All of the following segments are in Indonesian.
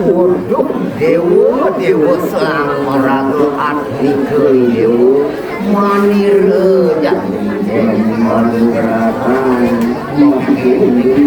Waduh, dewa sang meragu atni keyu manir jangan manirakan mungkin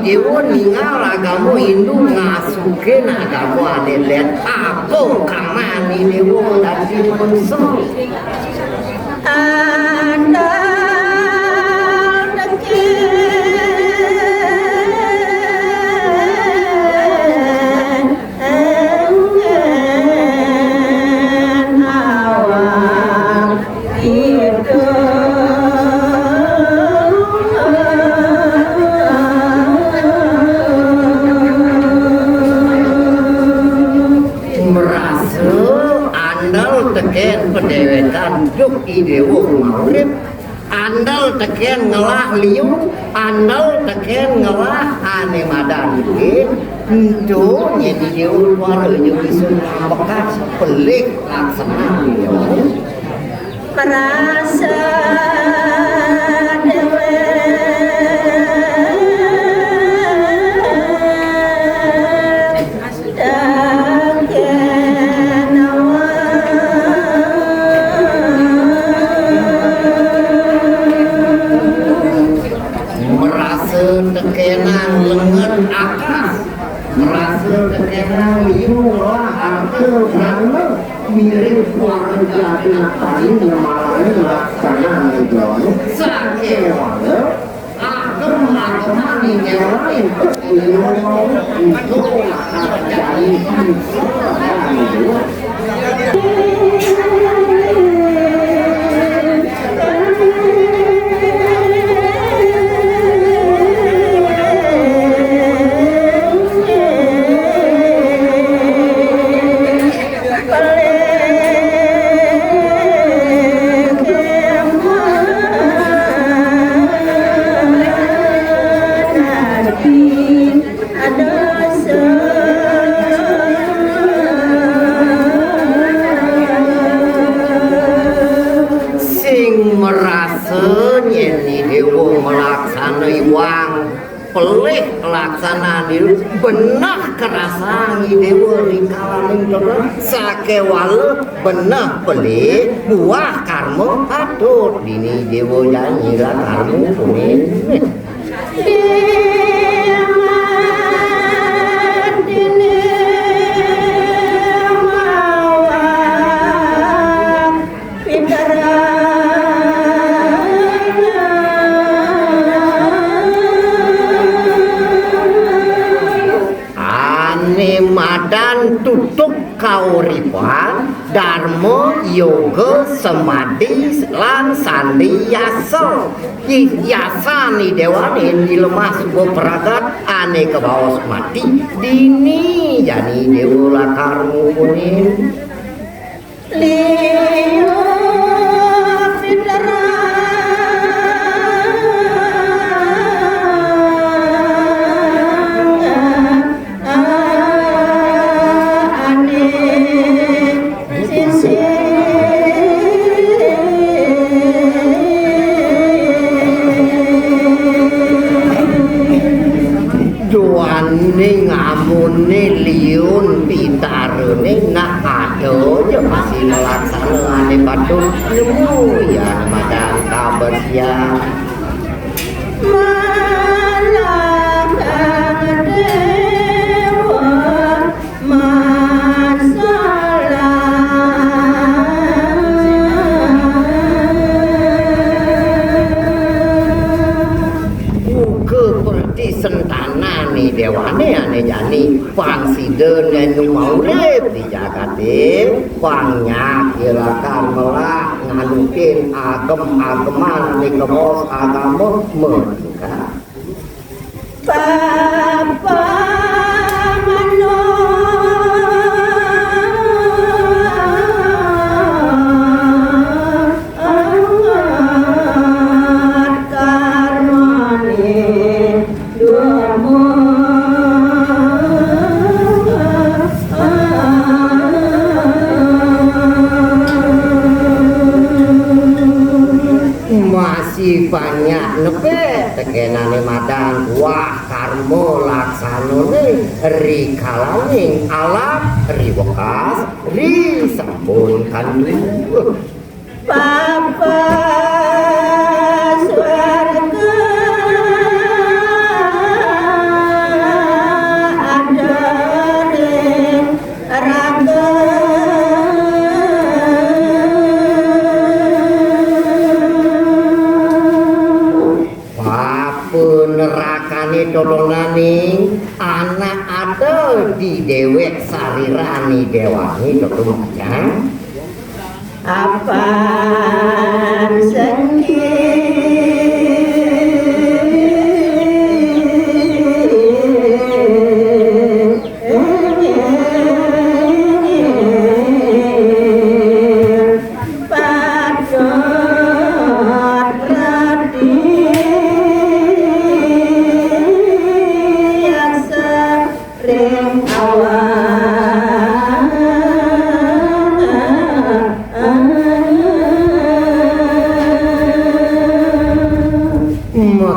dewa ningal agamu Hindu ngasuke agamu ane lihat apa kamani dewa dari manusia pendewetan duk idewo maurip andal teken ngelah liu andal teken ngelah ane madan itu jadi dewa luar bisun bekas pelik laksana merasa tekenang lengan akas merasa tekenang yulah arke karena mirip warga dengan paling nyamalanya laksana ngejawannya sakewala akan melakukan yang lain itu akan jadi pelih pelaksanaan itu benah kerasa dewa rikalan sakewala benah pelih buah karma patut dini dewa janji lah karma kuning madan tutup kauripan dharma yoga samadhi lan sandi yasa yasa ni dewa ni lemah sebuah peragat ane ke bawah mati dini jani dewa lakarmu kuning liyo fitara Joane ngamune liun pitarene nak ado je masih laksanaane padun bersiap. Sentanane dewane ane jani pangsiden nu maurip di jagate pangnya kirakan melak nganukin agem-ageman di kebos agama mereka Papa mano banyak nepe tekenane madan wah karmo laksanone rikalane alam riwekas ri sampun kandu Papa swarga adare raga nerakane tolongane anak ada di dewek sarirani dewani tolongnya apa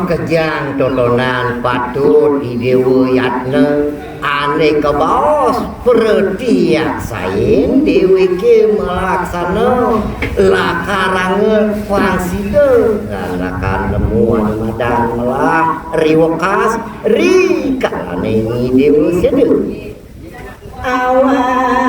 kejang totonan patut idewo yatne ane kebos pertiak sain dewi ke melaksana lakarange fangside lakan nemuan madan melah riwekas ri kalane idewo sedu awak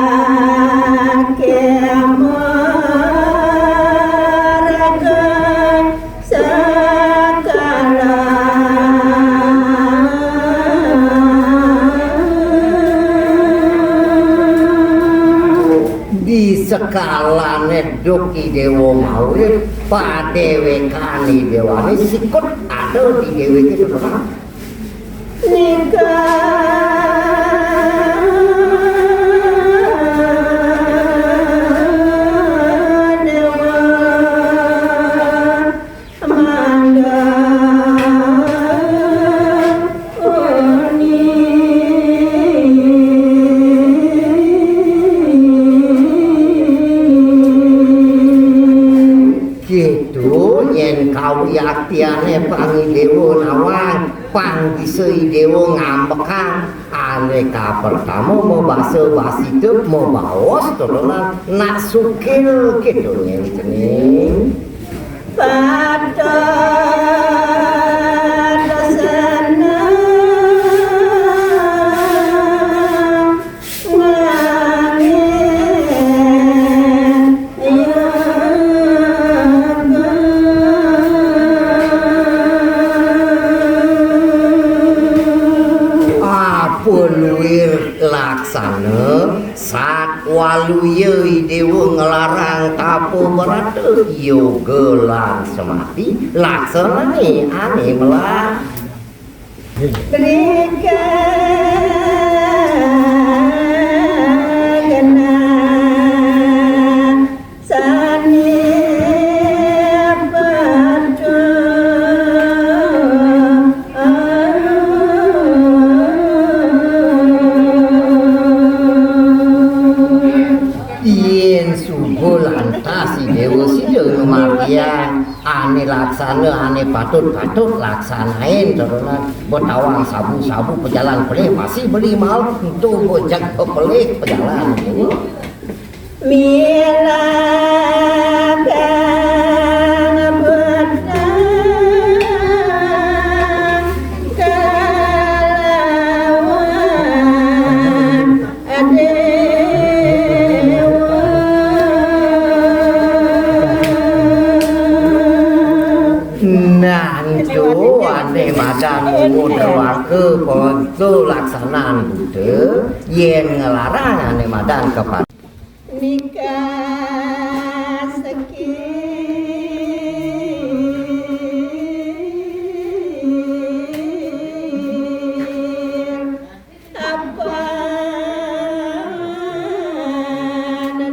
sekalane doki dewa maurip padewekani dewane sikut ada di dewe itu nikah yaktiane pangi dewa nawang panggisei dewa ngambekang aneka pertama mau basa basidup mau bawas tolongan nak sukil gitu nyening pada laksana sat waluye dewa ngelarang tapo berada yoga lan semati laksana nih aneh melah ane laksana ane patut laksanain terunan bertawang sabu-sabu pejalan pelih masih beli mal untuk bojak pelih pejalan ini mila kan Nantu ane madan ngudrawake ponco laksanaan Buddha yen ngelarang ane madan kepada nikah sekir apa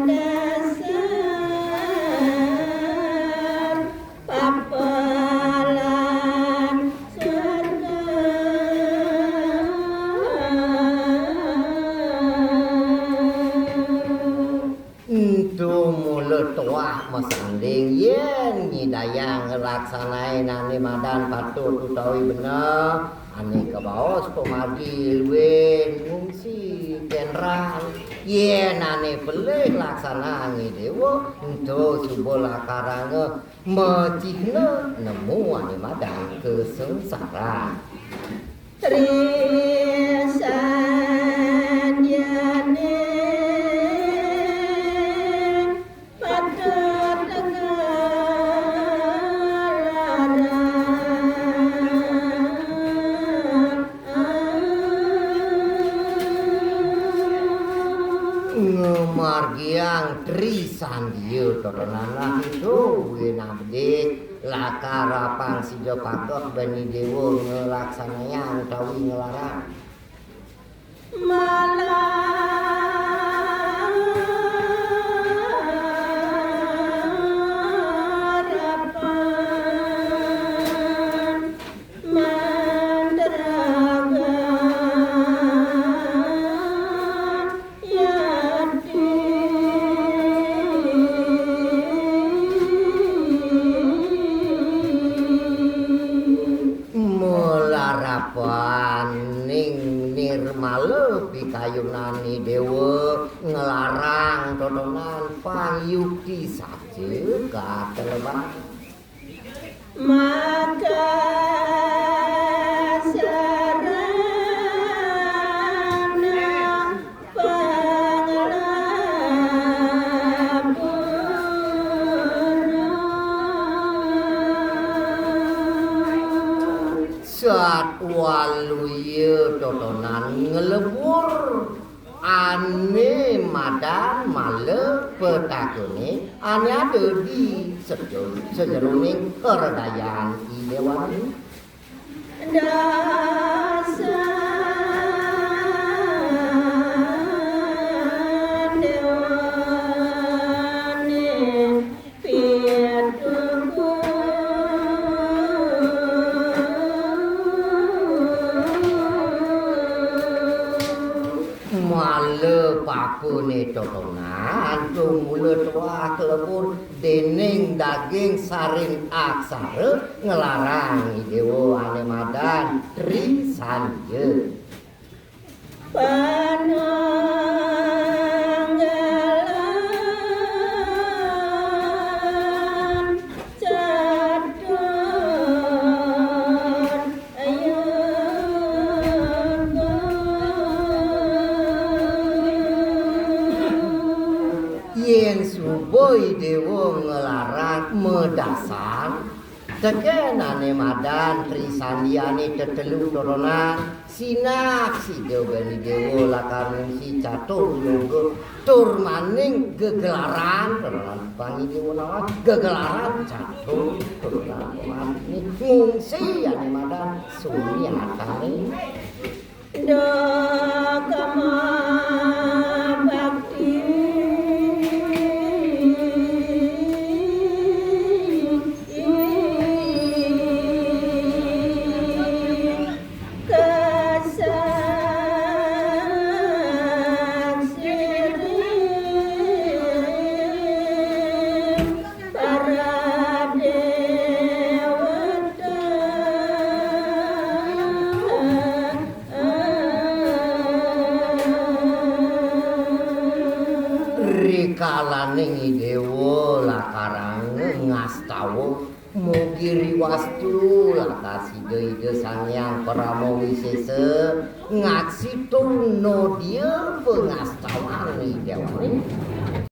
dasar papalan Itu mulut tuah mesanding yen nyidayang ngelaksanain ane madan patut utawi bener ane kebaos pemagi luwih ngungsi general yen ane pelih laksanaan dewa untuk subuh lakarange mecihna nemu ane madan kesengsara trisan yane Margiang trisan dia toronana itu winabdik lakarapang sijo pakok bani dewa ngelaksanayan utawi ngelarang kayunani dewa ngelarang totonan payukti saja kateleban maka sarana panglabur saat waluye totonan ngelebur ane madan male petakune ane ada di sejeroning keredayaan idewan dasar dewane piatuku male pakune totonan mulut wah kelebur dening daging saring aksara ngelarang dewa ane madan trisan ye pananggalan cadon yen suboi dewa ngelarang medasar tekenane madan trisandiane tetelu toronan sinak si bani dewa lakarung si catur yoga tur maning gegelaran toronan pangi dewa nawa gegelaran catur toronan mani ngungsi ane madan sunyatane Dokama bakti kesaksian para dewata rikalaning dewa lakarang ngastawa mugi riwastu lakasida ide sangyang Parama Wisesa ngaksi turno dia pengastawan dewane